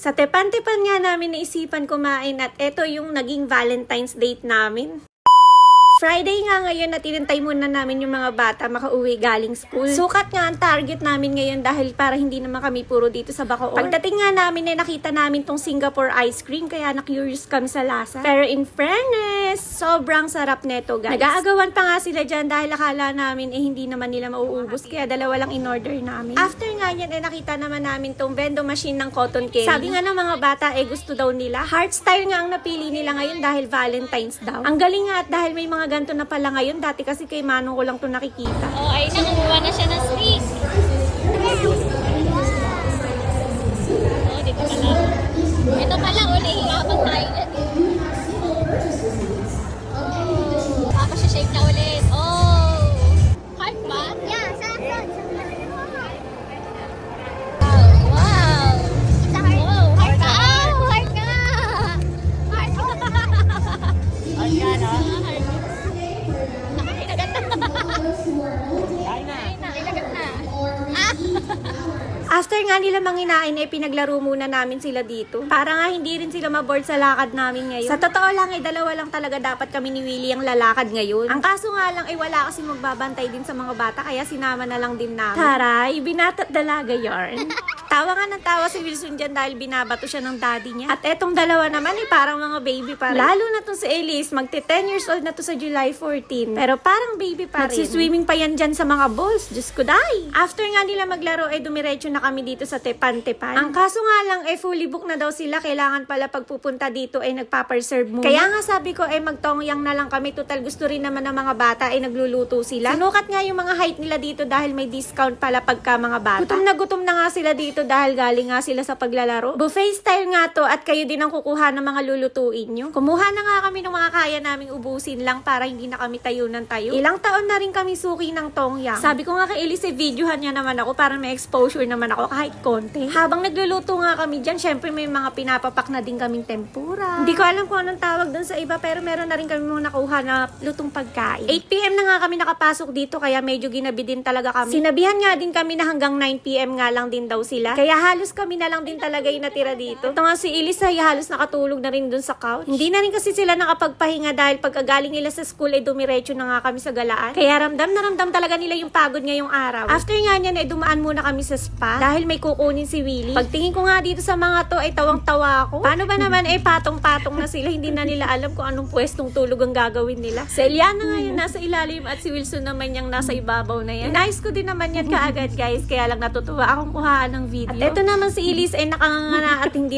Sa Tepan-Tepan nga namin naisipan kumain at eto yung naging Valentine's date namin. Friday nga ngayon at tinintay muna namin yung mga bata makauwi galing school. Sukat nga ang target namin ngayon dahil para hindi naman kami puro dito sa Bacoor. Pagdating nga namin ay nakita namin tong Singapore ice cream kaya na-curious kami sa lasa. Pero in fairness, sobrang sarap neto guys. Nag-aagawan pa nga sila dyan dahil akala namin hindi naman nila mauubos kaya dalawa lang in-order namin. After nga yan nakita naman namin tong vending machine ng cotton candy. Sabi nga ng mga bata gusto daw nila. Heart style nga ang napili nila ngayon dahil Valentine's daw. Ang galing nga at dahil may mga ganito na pala ngayon. Dati kasi kay Manong ko lang to nakikita. Oh, ay nangunguha na siya ng stick. Oh, dito pala. Ito pala, uli. Habang tayo dyan. Tapos siya shape na ulit. Oh! Heart ba? Yeah, sa front. Wow! It's a heart. Oh, heart ka. Oh, heart ka. Heart ka. Heart ka, no? After nga nila manginain pinaglaro muna namin sila dito. Para nga hindi rin sila maboard sa lakad namin ngayon. Sa totoo lang dalawa lang talaga dapat kami ni Willie ang lalakad ngayon. Ang kaso nga lang wala kasi magbabantay din sa mga bata kaya sinama na lang din namin. Taray, binatat dalaga yarn. Tawa nga ng tawa si Wilson dyan dahil binabato siya ng daddy niya. At etong dalawa naman parang mga baby pa rin. Lalo na to si Elise, magti 10 years old na to sa July 14. Pero parang baby pa rin. Nagsiswimming pa yan dyan sa mga balls. Diyos ko day. After nga nila maglaro dumiretso na kami dito sa Tepan-Tepan. Ang kaso nga lang fully book na daw sila. Kailangan pala pagpupunta dito nagpaparserve muna. Kaya nga sabi ko magtongyang na lang kami. Total gusto rin naman ng mga bata nagluluto sila. Sinukat nga yung mga height nila dito dahil may discount pala pagka mga bata. Gutom na nga sila dito dahil galing nga sila sa paglalaro. Buffet style nga to at kayo din ang kukuha ng mga lulutuin nyo. Kumuha na nga kami ng mga kaya naming ubusin lang para hindi na kami tayo ng tayo. Ilang taon na rin kami suki ng tongyang. Sabi ko nga kay Elise videohan niya naman ako para may exposure naman ako kahit konti. Habang nagluluto nga kami dyan, syempre may mga pinapapak na din kaming tempura. Hindi ko alam kung anong tawag dun sa iba pero meron na rin kami mga nakuha na lutong pagkain. 8 PM na nga kami nakapasok dito kaya medyo ginabi din talaga kami. Sinabihan nga din kami na hanggang 9 PM nga lang din daw sila. Kaya halos kami na lang din talaga yung natira dito. Ito nga si Elise halos nakatulog na rin dun sa couch. Hindi na rin kasi sila nakapagpahinga dahil pagkagaling nila sa school dumiretso na nga kami sa galaan. Kaya ramdam na ramdam talaga nila yung pagod ngayong araw. After nga niyan dumaan muna kami sa spa dahil may kukunin si Willie. Pagtingin ko nga dito sa mga to tawang-tawa ako. Paano ba naman patong-patong na sila, hindi na nila alam kung anong pwestong tulog ang gagawin nila. Si Eliana nga yun nasa ilalim at si Wilson naman yung nasa ibabaw na yan. Inayos ko din naman yan kaagad guys, kaya lang natutuwa akong kuhaan ng video. At eto naman si Elise nakanganga at hindi